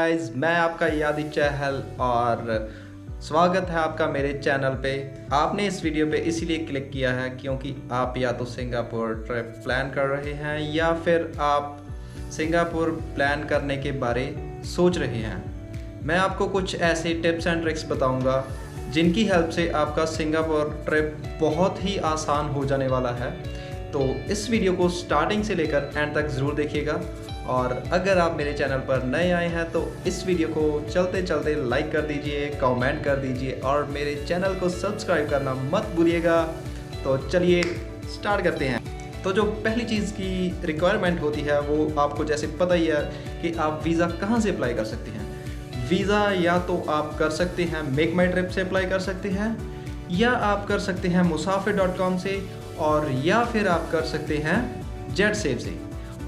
Guys, मैं आपका यादी चहल और स्वागत है आपका मेरे चैनल पे। आपने इस वीडियो पे इसीलिए क्लिक किया है क्योंकि आप या तो सिंगापुर ट्रिप प्लान कर रहे हैं या फिर आप सिंगापुर प्लान करने के बारे सोच रहे हैं। मैं आपको कुछ ऐसे टिप्स एंड ट्रिक्स बताऊंगा जिनकी हेल्प से आपका सिंगापुर ट्रिप बहुत ही आसान हो जाने वाला है। तो इस वीडियो को स्टार्टिंग से लेकर एंड तक ज़रूर देखिएगा और अगर आप मेरे चैनल पर नए आए हैं तो इस वीडियो को चलते चलते लाइक कर दीजिए, कमेंट कर दीजिए और मेरे चैनल को सब्सक्राइब करना मत भूलिएगा। तो चलिए स्टार्ट करते हैं। तो जो पहली चीज़ की रिक्वायरमेंट होती है वो आपको जैसे पता ही है कि आप वीज़ा कहाँ से अप्लाई कर सकते हैं। वीज़ा या तो आप कर सकते हैं मेक माई ट्रिप से अप्लाई कर सकते हैं, या आप कर सकते हैं musafir.com से, और या फिर आप कर सकते हैं जेटसेव से।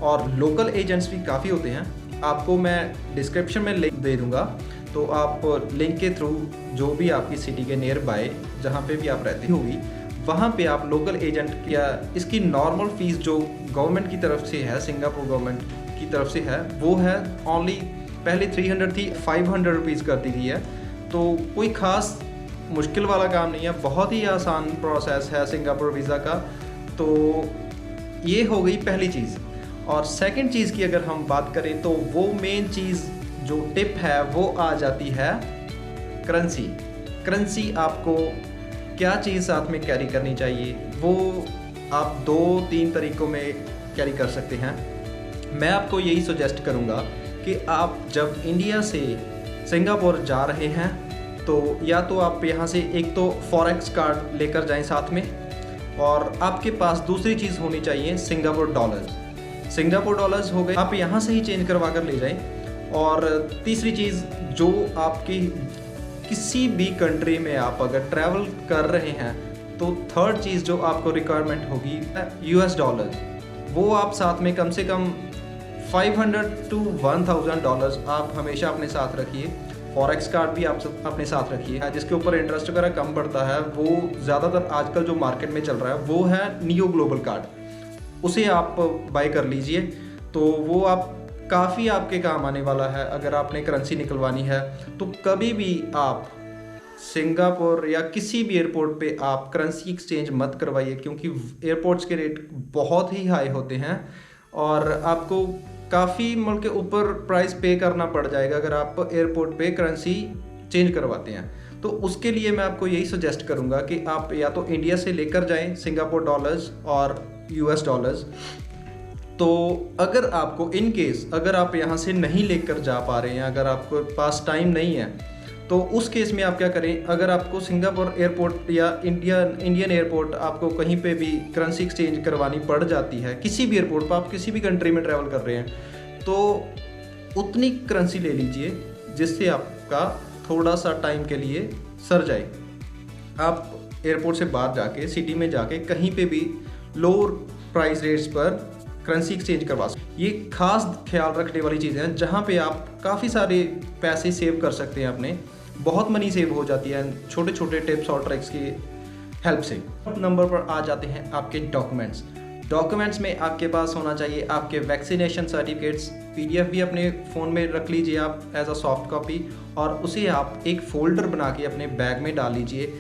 और लोकल एजेंट्स भी काफ़ी होते हैं, आपको मैं डिस्क्रिप्शन में लिंक दे दूँगा, तो आप लिंक के थ्रू जो भी आपकी सिटी के नियर बाय जहाँ पे भी आप रहती होगी वहाँ पे आप लोकल एजेंट या इसकी नॉर्मल फ़ीस जो गवर्नमेंट की तरफ से है, सिंगापुर गवर्नमेंट की तरफ से है, वो है ओनली पहले 300 थी, 500 रुपीज़ कर दी गई है। तो कोई ख़ास मुश्किल वाला काम नहीं है, बहुत ही आसान प्रोसेस है सिंगापुर वीज़ा का। तो ये हो गई पहली चीज़। और सेकंड चीज़ की अगर हम बात करें तो वो मेन चीज़ जो टिप है वो आ जाती है करेंसी। करेंसी आपको क्या चीज़ साथ में कैरी करनी चाहिए वो आप 2-3 तरीक़ों में कैरी कर सकते हैं। मैं आपको यही सजेस्ट करूँगा कि आप जब इंडिया से सिंगापुर जा रहे हैं तो या तो आप यहाँ से एक तो फॉरेक्स कार्ड लेकर जाएं साथ में, और आपके पास दूसरी चीज़ होनी चाहिए सिंगापुर डॉलर्स। सिंगापुर डॉलर्स हो गए, आप यहाँ से ही चेंज करवा कर ले जाएं। और तीसरी चीज़ जो आपकी किसी भी कंट्री में आप अगर ट्रैवल कर रहे हैं तो थर्ड चीज़ जो आपको रिक्वायरमेंट होगी US डॉलर्स। वो आप साथ में कम से कम 500 to 1000 डॉलर्स आप हमेशा अपने साथ रखिए। फॉरेक्स कार्ड भी आप अपने साथ रखिए, जिसके ऊपर इंटरेस्ट वगैरह कम पड़ता है। वो ज़्यादातर आजकल जो मार्केट में चल रहा है वो है नियो ग्लोबल कार्ड, उसे आप बाय कर लीजिए। तो वो आप काफ़ी आपके काम आने वाला है अगर आपने करेंसी निकलवानी है। तो कभी भी आप सिंगापुर या किसी भी एयरपोर्ट पे आप करेंसी एक्सचेंज मत करवाइए, क्योंकि एयरपोर्ट्स के रेट बहुत ही हाई होते हैं और आपको काफ़ी मतलब के ऊपर प्राइस पे करना पड़ जाएगा अगर आप एयरपोर्ट पे करेंसी चेंज करवाते हैं। तो उसके लिए मैं आपको यही सजेस्ट करूंगा कि आप या तो इंडिया से लेकर जाएं सिंगापुर डॉलर्स और US डॉलर्स। तो अगर आपको इन केस अगर आप यहाँ से नहीं लेकर जा पा रहे हैं, अगर आपके पास टाइम नहीं है, तो उस केस में आप क्या करें, अगर आपको सिंगापुर एयरपोर्ट या इंडियन एयरपोर्ट आपको कहीं पे भी करेंसी एक्सचेंज करवानी पड़ जाती है, किसी भी एयरपोर्ट पर आप किसी भी कंट्री में ट्रैवल कर रहे हैं, तो उतनी करेंसी ले लीजिए जिससे आपका थोड़ा सा टाइम के लिए सर जाए। आप एयरपोर्ट से बाहर जाके सिटी में जाके कहीं पे भी लोअर प्राइस रेट्स पर करेंसी एक्सचेंज करवा सकते। ये खास ख्याल रखने वाली चीज़ें हैं जहाँ पे आप काफ़ी सारे पैसे सेव कर सकते हैं, अपने बहुत मनी सेव हो जाती है छोटे छोटे टिप्स और ट्रिक्स की हेल्प से। नंबर पर आ जाते हैं आपके डॉक्यूमेंट्स। डॉक्यूमेंट्स में आपके पास होना चाहिए आपके वैक्सीनेशन सर्टिफिकेट्स। PDF भी अपने फ़ोन में रख लीजिए आप एज अ सॉफ्ट कॉपी, और उसे आप एक फ़ोल्डर बना के अपने बैग में डाल लीजिए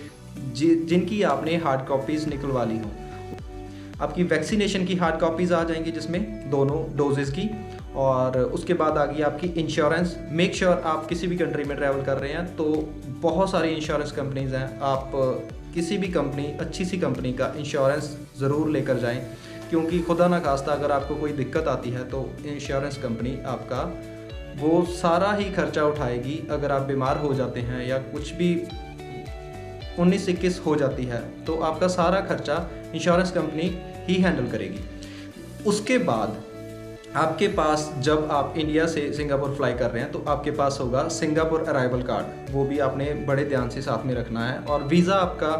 जिनकी आपने हार्ड कॉपीज़ निकलवा ली हों। आपकी वैक्सीनेशन की हार्ड कॉपीज़ आ जाएंगी जिसमें दोनों डोजेज़ की, और उसके बाद आ गई आपकी इंश्योरेंस। मेक श्योर आप किसी भी कंट्री में ट्रैवल कर रहे हैं तो बहुत सारी इंश्योरेंस कंपनीज़ हैं, आप किसी भी कंपनी अच्छी सी कंपनी का इंश्योरेंस ज़रूर लेकर जाएं, क्योंकि खुदा ना खास्ता अगर आपको कोई दिक्कत आती है तो इंश्योरेंस कंपनी आपका वो सारा ही खर्चा उठाएगी। अगर आप बीमार हो जाते हैं या कुछ भी 19-21 हो जाती है तो आपका सारा खर्चा इंश्योरेंस कंपनी ही हैंडल करेगी। उसके बाद आपके पास जब आप इंडिया से सिंगापुर फ्लाई कर रहे हैं तो आपके पास होगा सिंगापुर अराइवल कार्ड, वो भी आपने बड़े ध्यान से साथ में रखना है। और वीज़ा आपका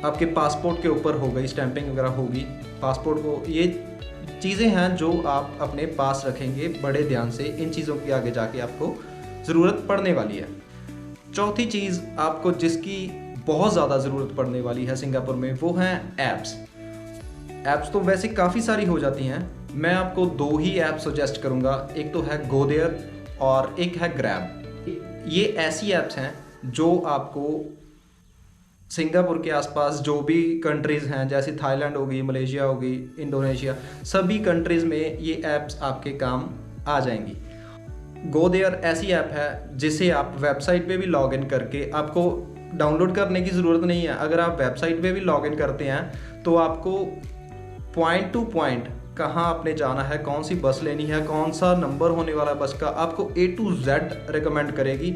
आपके पासपोर्ट के ऊपर हो गई, स्टैंपिंग वगैरह होगी पासपोर्ट को। ये चीज़ें हैं जो आप अपने पास रखेंगे बड़े ध्यान से, इन चीज़ों की आगे जाके आपको ज़रूरत पड़ने वाली है। चौथी चीज़ आपको जिसकी बहुत ज़्यादा ज़रूरत पड़ने वाली है सिंगापुर में वो हैं ऐप्स। ऐप्स तो वैसे काफ़ी सारी हो जाती हैं, मैं आपको 2 ही ऐप सजेस्ट करूँगा। एक तो है गोदेयर और एक है ग्रैब। ये ऐसी ऐप्स हैं जो आपको सिंगापुर के आसपास जो भी कंट्रीज़ हैं, जैसे थाईलैंड होगी, मलेशिया होगी, इंडोनेशिया, सभी कंट्रीज़ में ये ऐप्स आपके काम आ जाएंगी। गो देयर ऐसी ऐप है जिसे आप वेबसाइट पे भी लॉगिन करके, आपको डाउनलोड करने की ज़रूरत नहीं है। अगर आप वेबसाइट पे भी लॉगिन करते हैं तो आपको पॉइंट टू पॉइंट कहाँ आपने जाना है, कौन सी बस लेनी है, कौन सा नंबर होने वाला है बस का, आपको A to Z रिकमेंड करेगी।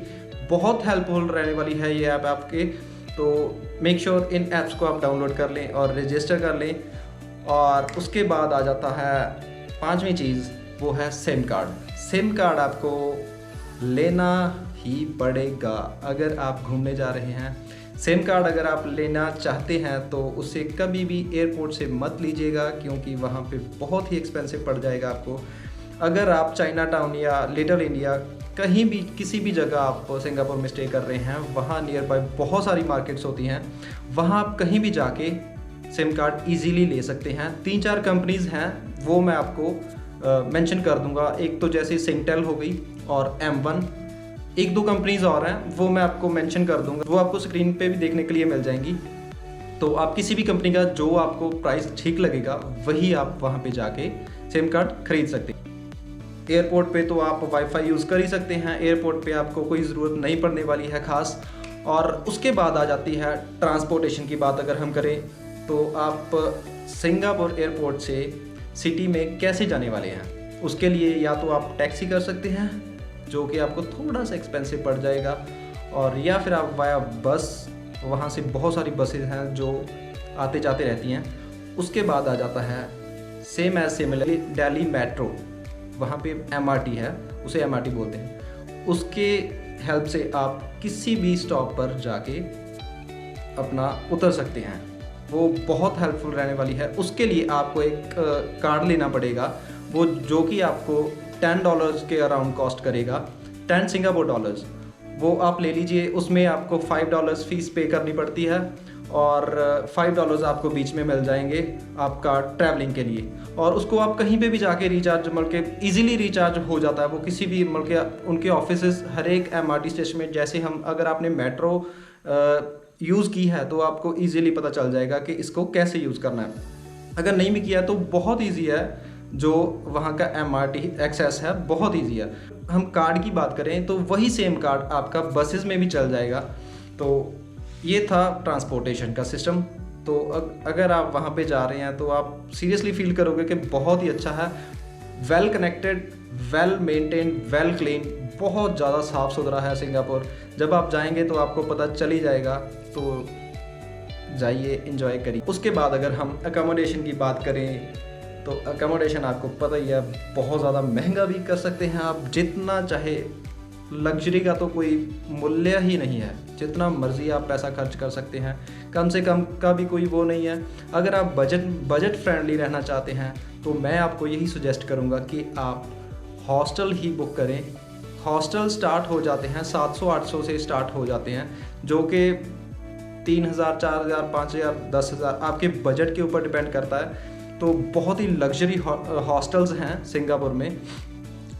बहुत हेल्पफुल रहने वाली है ये ऐप आपके। तो मेक श्योर इन ऐप्स को आप डाउनलोड कर लें और रजिस्टर कर लें। और उसके बाद आ जाता है 5वीं चीज़, वो है सिम कार्ड। सिम कार्ड आपको लेना ही पड़ेगा अगर आप घूमने जा रहे हैं। सिम कार्ड अगर आप लेना चाहते हैं तो उसे कभी भी एयरपोर्ट से मत लीजिएगा, क्योंकि वहाँ पे बहुत ही एक्सपेंसिव पड़ जाएगा आपको। अगर आप चाइना टाउन या लिटिल इंडिया कहीं भी किसी भी जगह आप सिंगापुर में स्टे कर रहे हैं, वहाँ नियर बाय बहुत सारी मार्केट्स होती हैं, वहाँ आप कहीं भी जाके सिम कार्ड इजीली ले सकते हैं। 3-4 कंपनीज़ हैं, वो मैं आपको मेंशन कर दूंगा। एक तो जैसे सिंगटेल हो गई और M1, 1-2 कंपनीज़ और हैं, वो मैं आपको मेंशन कर दूंगा, वो आपको स्क्रीन पे भी देखने के लिए मिल जाएंगी। तो आप किसी भी कंपनी का जो आपको प्राइस ठीक लगेगा वही आप वहाँ पे जाके सिम कार्ड खरीद सकते हैं। एयरपोर्ट पे तो आप वाईफाई यूज़ कर ही सकते हैं, एयरपोर्ट पे आपको कोई ज़रूरत नहीं पड़ने वाली है ख़ास। और उसके बाद आ जाती है ट्रांसपोर्टेशन की बात। अगर हम करें तो आप सिंगापुर एयरपोर्ट से सिटी में कैसे जाने वाले हैं, उसके लिए या तो आप टैक्सी कर सकते हैं जो कि आपको थोड़ा सा एक्सपेंसिव पड़ जाएगा, और या फिर आप वाया बस, वहाँ से बहुत सारी बसेज हैं जो आते जाते रहती हैं। उसके बाद आ जाता है same as similarly Delhi metro, वहाँ पे MRT है, उसे MRT बोलते हैं। उसके हेल्प से आप किसी भी स्टॉप पर जाके अपना उतर सकते हैं, वो बहुत हेल्पफुल रहने वाली है। उसके लिए आपको एक कार्ड लेना पड़ेगा, वो जो कि आपको $10 के अराउंड कॉस्ट करेगा, 10 सिंगापुर डॉलर्स। वो आप ले लीजिए। उसमें आपको $5 फीस पे करनी पड़ती है और $5 आपको बीच में मिल जाएंगे आपका ट्रैवलिंग के लिए। और उसको आप कहीं पे भी जाके रिचार्ज के इजीली रिचार्ज हो जाता है। वो किसी भी के उनके ऑफिसेस हर एक MRT स्टेशन में, जैसे हम अगर आपने मेट्रो यूज़ की है तो आपको इजीली पता चल जाएगा कि इसको कैसे यूज़ करना है। अगर नहीं भी किया तो बहुत ईजी है, जो वहाँ का MRT एक्सेस है बहुत ईजी है। हम कार्ड की बात करें तो वही सेम कार्ड आपका बसेस में भी चल जाएगा। तो ये था ट्रांसपोर्टेशन का सिस्टम। तो अगर आप वहाँ पे जा रहे हैं तो आप सीरियसली फील करोगे कि बहुत ही अच्छा है, well connected, well maintained, well clean, बहुत ज़्यादा साफ़ सुथरा है सिंगापुर। जब आप जाएंगे तो आपको पता चल ही जाएगा। तो जाइए, एंजॉय करिए। उसके बाद अगर हम अकोमोडेशन की बात करें तो अकोमोडेशन आपको पता ही है बहुत ज़्यादा महंगा भी कर सकते हैं आप जितना चाहे। लग्जरी का तो कोई मूल्य ही नहीं है, जितना मर्जी आप पैसा खर्च कर सकते हैं, कम से कम का भी कोई वो नहीं है। अगर आप बजट फ्रेंडली रहना चाहते हैं तो मैं आपको यही सजेस्ट करूंगा कि आप हॉस्टल ही बुक करें। हॉस्टल स्टार्ट हो जाते हैं 700-800 से स्टार्ट हो जाते हैं, जो कि 3000, 4000, 5000, 10,000 आपके बजट के ऊपर डिपेंड करता है। तो बहुत ही लग्जरी हॉस्टल्स हैं सिंगापुर में।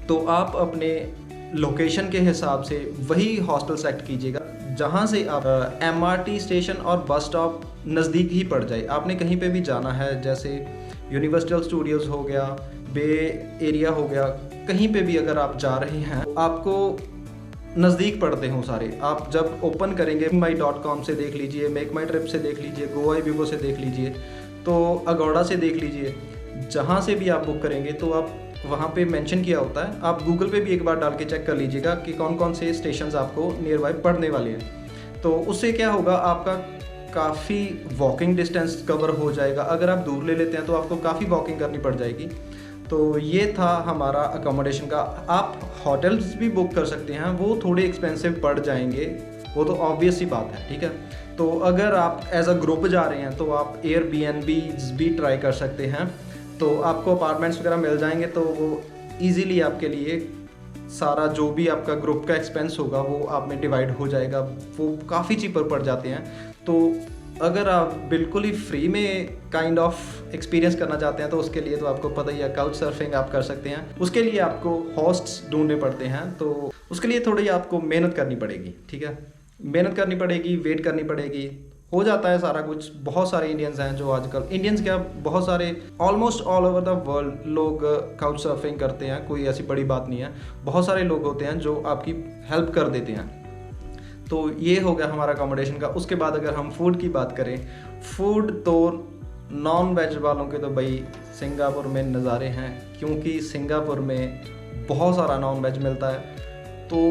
तो आप अपने लोकेशन के हिसाब से वही हॉस्टल सेलेक्ट कीजिएगा जहाँ से आप MRT स्टेशन और बस स्टॉप नज़दीक ही पड़ जाए। आपने कहीं पे भी जाना है, जैसे यूनिवर्सल स्टूडियोज़ हो गया, बे एरिया हो गया, कहीं पे भी अगर आप जा रहे हैं आपको नज़दीक पड़ते हों सारे। आप जब ओपन करेंगे my.com से देख लीजिए, मेक माई ट्रिप से देख लीजिए, गोआईबिबो से देख लीजिए, तो अगोड़ा से देख लीजिए, जहाँ से भी आप बुक करेंगे तो आप वहाँ पे मेंशन किया होता है। आप गूगल पे भी एक बार डाल के चेक कर लीजिएगा कि कौन कौन से स्टेशंस आपको नियर बाय पड़ने वाले हैं। तो उससे क्या होगा, आपका काफ़ी वॉकिंग डिस्टेंस कवर हो जाएगा। अगर आप दूर ले लेते हैं तो आपको काफ़ी वॉकिंग करनी पड़ जाएगी। तो ये था हमारा अकोमोडेशन का। आप होटल्स भी बुक कर सकते हैं, वो थोड़े एक्सपेंसिव पड़ जाएंगे, वो तो ऑब्वियस ही बात है, ठीक है। तो अगर आप एज अ ग्रुप जा रहे हैं तो आप Airbnb भी ट्राई कर सकते हैं। तो आपको अपार्टमेंट्स वगैरह मिल जाएंगे, तो वो ईज़िली आपके लिए सारा जो भी आपका ग्रुप का एक्सपेंस होगा वो आप में डिवाइड हो जाएगा। वो काफ़ी चीपर पड़ जाते हैं। तो अगर आप बिल्कुल ही फ्री में काइंड ऑफ एक्सपीरियंस करना चाहते हैं तो उसके लिए तो आपको पता ही है, काउच सर्फिंग आप कर सकते हैं। उसके लिए आपको होस्ट्स ढूंढने पड़ते हैं, तो उसके लिए थोड़ी आपको मेहनत करनी पड़ेगी, ठीक है। मेहनत करनी पड़ेगी, वेट करनी पड़ेगी, हो जाता है सारा कुछ। बहुत सारे इंडियंस हैं जो आजकल, इंडियंस क्या, बहुत सारे almost all over the world लोग काउच सर्फिंग करते हैं, कोई ऐसी बड़ी बात नहीं है। बहुत सारे लोग होते हैं जो आपकी हेल्प कर देते हैं। तो ये हो गया हमारा अकोमोडेशन का। उसके बाद अगर हम फूड की बात करें, फूड तो नॉन वेज वालों के तो भाई सिंगापुर में नज़ारे हैं, क्योंकि सिंगापुर में बहुत सारा नॉन वेज मिलता है। तो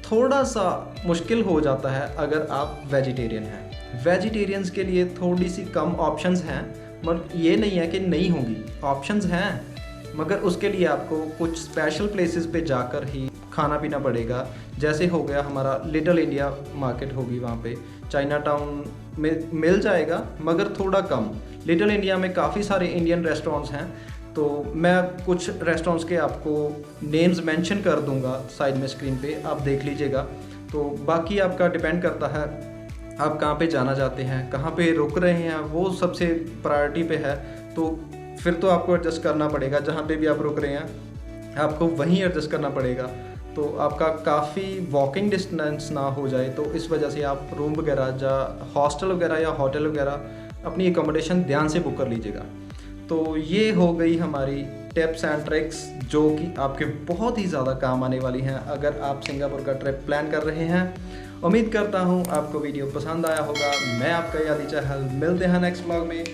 थोड़ा सा मुश्किल हो जाता है अगर आप वेजिटेरियन हैं। वेजिटेरियंस के लिए थोड़ी सी कम ऑप्शंस हैं, मगर ये नहीं है कि नहीं होंगी, ऑप्शंस हैं, मगर उसके लिए आपको कुछ स्पेशल प्लेसेस पे जाकर ही खाना पीना पड़ेगा। जैसे हो गया हमारा लिटिल इंडिया मार्केट होगी, वहाँ पे चाइना टाउन में मिल जाएगा मगर थोड़ा कम। लिटिल इंडिया में काफ़ी सारे इंडियन रेस्टोरेंट्स हैं, तो मैं कुछ रेस्टोरेंट्स के आपको नेम्स मेंशन कर दूंगा साइड में स्क्रीन पे, आप देख लीजिएगा। तो बाकी आपका डिपेंड करता है आप कहाँ पे जाना चाहते हैं, कहाँ पे रुक रहे हैं, वो सबसे प्रायोरिटी पे है। तो फिर तो आपको एडजस्ट करना पड़ेगा, जहाँ पे भी आप रुक रहे हैं आपको वहीं एडजस्ट करना पड़ेगा। तो आपका काफ़ी वॉकिंग डिस्टेंस ना हो जाए, तो इस वजह से आप रूम वगैरह या हॉस्टल वगैरह या होटल वगैरह अपनी एकोमोडेशन ध्यान से बुक कर लीजिएगा। तो ये हो गई हमारी टिप्स एंड ट्रिक्स जो कि आपके बहुत ही ज़्यादा काम आने वाली हैं अगर आप सिंगापुर का ट्रिप प्लान कर रहे हैं। उम्मीद करता हूँ आपको वीडियो पसंद आया होगा। मैं आपका यादी चहल, मिलते हैं नेक्स्ट व्लॉग में।